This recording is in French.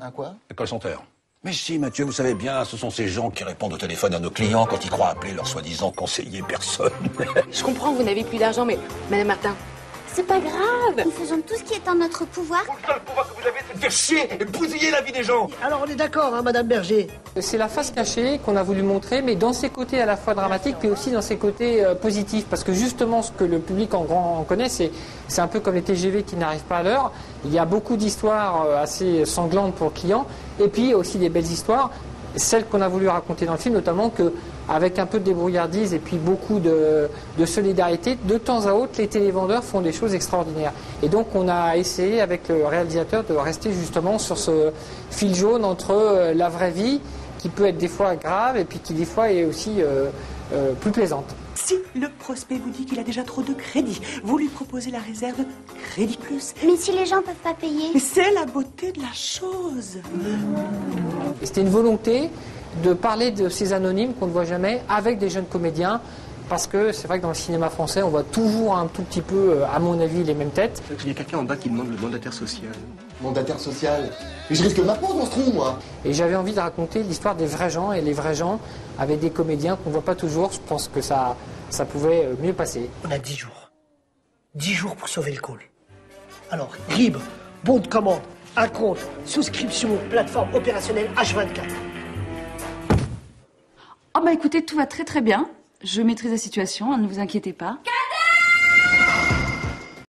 Un quoi? Un call center. Mais si, Mathieu, vous savez bien, ce sont ces gens qui répondent au téléphone à nos clients quand ils croient appeler leur soi-disant conseiller personne. Je comprends, vous n'avez plus d'argent, mais Madame Martin, c'est pas grave. Nous faisons tout ce qui est en notre pouvoir. Le seul pouvoir que vous avez, c'est de faire chier et bousiller la vie des gens. Alors on est d'accord, hein, Madame Berger? C'est la face cachée qu'on a voulu montrer, mais dans ses côtés à la fois dramatiques, puis aussi dans ses côtés positifs. Parce que justement, ce que le public en connaît, c'est un peu comme les TGV qui n'arrivent pas à l'heure. Il y a beaucoup d'histoires assez sanglantes pour le client, et puis aussi des belles histoires. Celles qu'on a voulu raconter dans le film, notamment qu'avec un peu de débrouillardise et puis beaucoup de solidarité, de temps à autre, les télévendeurs font des choses extraordinaires. Et donc on a essayé avec le réalisateur de rester justement sur ce fil jaune entre la vraie vie, qui peut être des fois grave, et puis qui des fois est aussi plus plaisante. Si le prospect vous dit qu'il a déjà trop de crédit, vous lui proposez la réserve Crédit Plus. Mais si les gens peuvent pas payer? C'est la beauté de la chose. C'était une volonté de parler de ces anonymes qu'on ne voit jamais avec des jeunes comédiens, parce que c'est vrai que dans le cinéma français, on voit toujours un tout petit peu, à mon avis, les mêmes têtes. Il y a quelqu'un en bas qui demande le mandataire social. Mandataire social? Mais je risque de m'apprendre dans ce trou, moi. Et j'avais envie de raconter l'histoire des vrais gens, et les vrais gens avec des comédiens qu'on ne voit pas toujours. Je pense que ça pouvait mieux passer. On a 10 jours. 10 jours pour sauver le call. Alors, RIB, bon de commande, acompte, souscription, plateforme opérationnelle H24. Ah bah écoutez, tout va très très bien. Je maîtrise la situation, ne vous inquiétez pas.